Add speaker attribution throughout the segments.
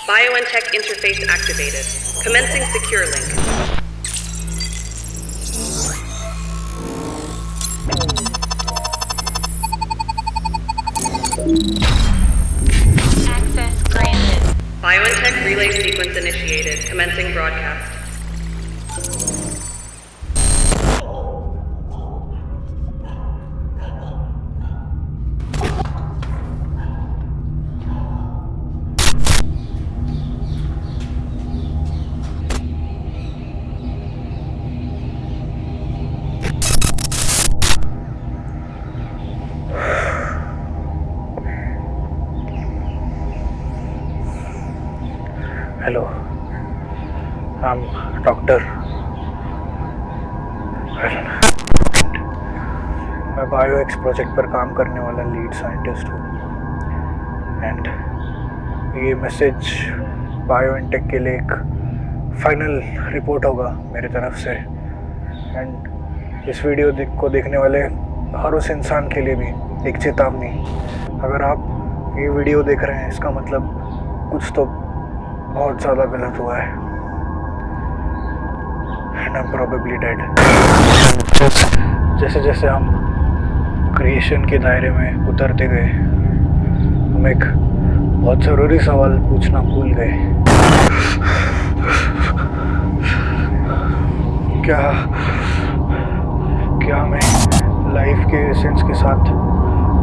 Speaker 1: BioNTech interface activated. Commencing secure link.
Speaker 2: Access granted.
Speaker 1: BioNTech relay sequence initiated. Commencing broadcast.
Speaker 3: Hello, I'm doctor. मैं बायोएक्स project पर काम करने वाला lead scientist हूँ and ये मैसेज बायोएनटेक के लिए एक फाइनल रिपोर्ट होगा मेरी तरफ से। एंड इस वीडियो को देखने वाले हर उस इंसान के लिए भी एक चेतावनी। अगर आप ये वीडियो देख रहे हैं इसका मतलब कुछ तो बहुत ज़्यादा गलत हुआ है and I'm probably dead। जैसे जैसे हम क्रिएशन के दायरे में उतरते गए हम एक बहुत ज़रूरी सवाल पूछना भूल गए। क्या हमें लाइफ के एसेंस के साथ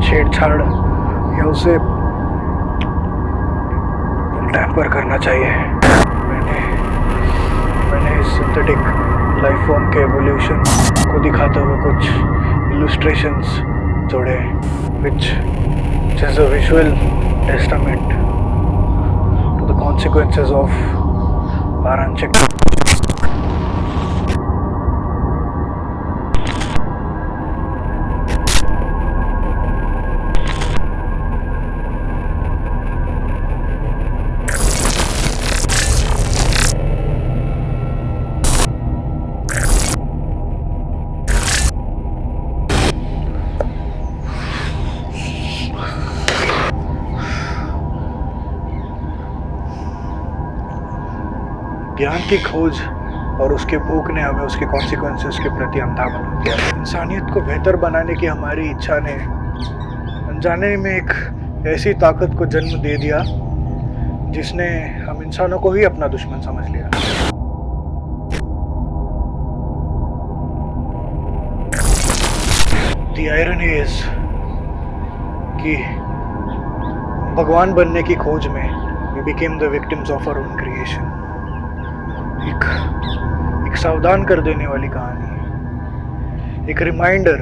Speaker 3: छेड़छाड़ या उसे टैम्पर करना चाहिए? मैंने इस सिंथेटिक लाइफ फॉर्म के एवोल्यूशन को दिखाते हुए कुछ इलस्ट्रेशंस जोड़े which is a visual testament to the consequences of our unchecked ज्ञान की खोज और उसके भूख ने हमें उसके कॉन्सिक्वेंसेस के प्रति अंधा बना दिया। इंसानियत को बेहतर बनाने की हमारी इच्छा ने अनजाने में एक ऐसी ताकत को जन्म दे दिया जिसने हम इंसानों को ही अपना दुश्मन समझ लिया। The irony is कि भगवान बनने की खोज में we became the victims of our own creation। एक सावधान कर देने वाली कहानी, एक रिमाइंडर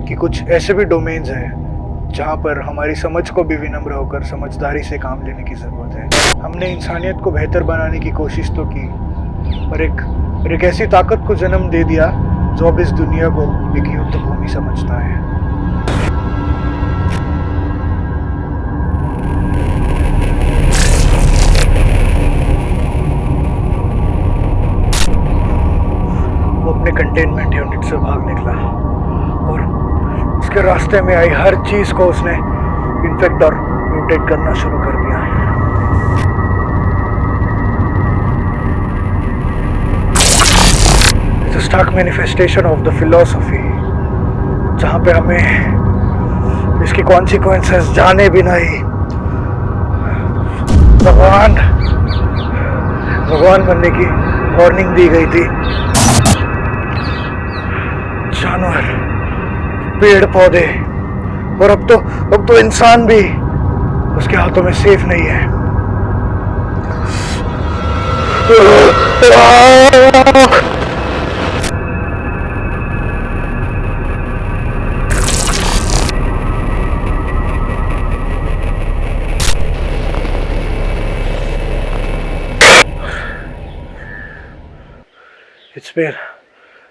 Speaker 3: कि कुछ ऐसे भी डोमेन्स हैं जहाँ पर हमारी समझ को भी विनम्र होकर समझदारी से काम लेने की ज़रूरत है। हमने इंसानियत को बेहतर बनाने की कोशिश तो की पर एक ऐसी ताकत को जन्म दे दिया जो अब इस दुनिया को एक युद्ध भूमि समझता है। कंटेनमेंट यूनिट से भाग निकला और उसके रास्ते में आई हर चीज को उसने इन्फेक्ट और म्यूटेट करना शुरू कर दिया। It's a stark manifestation of the philosophy जहाँ पे हमें इसकी कॉन्सिक्वेंसेस जाने बिना ही भगवान बनने की वार्निंग दी गई थी। जानवर, पेड़ पौधे और अब तो इंसान भी उसके हाथों में सेफ नहीं है।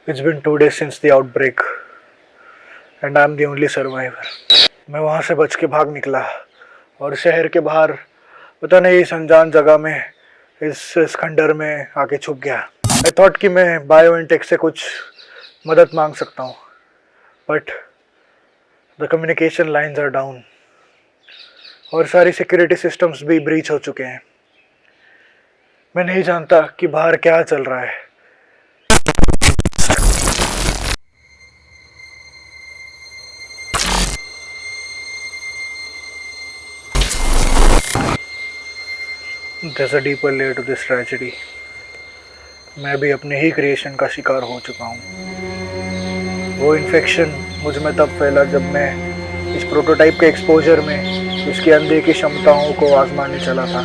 Speaker 3: It's been 2 days since the outbreak and I'm the only survivor। मैं वहाँ से बच के भाग निकला और शहर के बाहर पता नहीं इस अनजान जगह में इस खंडर में आके छुप गया। I thought कि मैं बायोएनटेक से कुछ मदद मांग सकता हूँ but the communication lines are down और सारी सिक्योरिटी सिस्टम्स भी ब्रीच हो चुके हैं। मैं नहीं जानता कि बाहर क्या चल रहा है। There's a deeper layer to this tragedy. मैं भी अपने ही क्रिएशन का शिकार हो चुका हूँ। वो इन्फेक्शन मुझ में तब फैला जब मैं इस प्रोटोटाइप के एक्सपोजर में इसकी अनदेखी क्षमताओं को आजमाने चला था।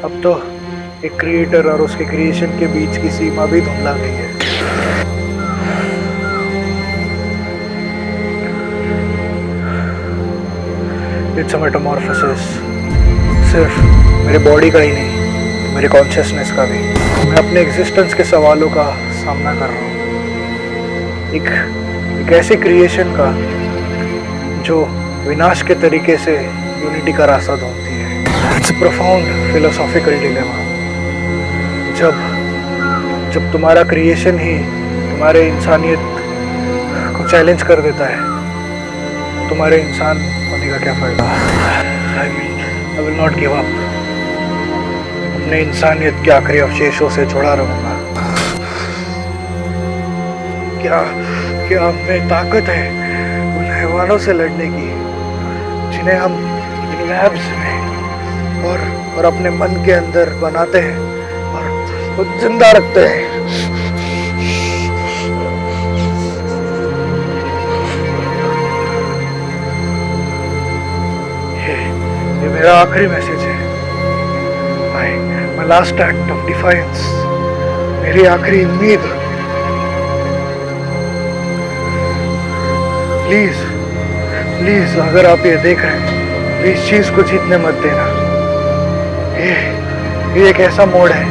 Speaker 3: अब तो एक क्रिएटर और उसके क्रिएशन के बीच की सीमा भी धुंधला गई है। इट्स अ मेटामॉर्फोसिस, सिर्फ मेरे बॉडी का ही नहीं, मेरे कॉन्शियसनेस का भी। मैं अपने एग्जिस्टेंस के सवालों का सामना कर रहा हूँ। एक ऐसे क्रिएशन का जो विनाश के तरीके से यूनिटी का रास्ता ढूंढती है। It's a profound philosophical dilemma. जब तुम्हारा क्रिएशन ही तुम्हारे इंसानियत को चैलेंज कर देता है, तुम्हारे इंसान होने का क्या फायदा? I will not give up. अपने इंसानियत के आखिरी अवशेषों से जुड़ा रहूंगा। क्या हम में ताकत है उन हैवानों से लड़ने की जिन्हें हम इन लैब्स में और अपने मन के अंदर बनाते हैं और जिंदा रखते हैं? ये मेरा आखिरी मैसेज है। My last act of defiance, मेरी आखिरी उम्मीद। प्लीज अगर आप ये देख रहे हैं, इस चीज को जीतने मत देना। ये एक ऐसा मोड़ है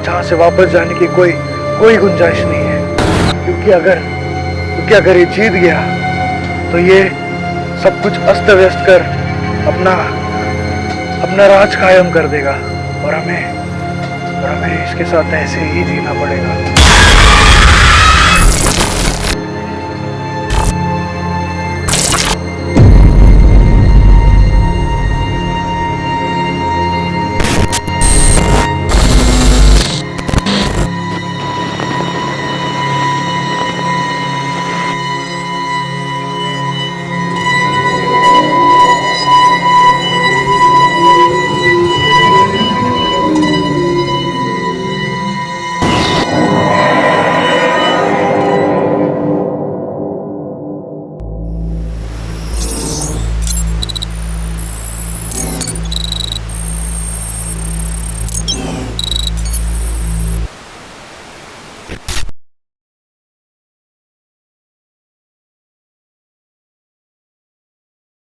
Speaker 3: जहाँ से वापस जाने की कोई गुंजाइश नहीं है। क्योंकि अगर ये जीत गया तो ये सब कुछ अस्त व्यस्त कर अपना राज कायम कर देगा और हमें इसके साथ ऐसे ही जीना पड़ेगा।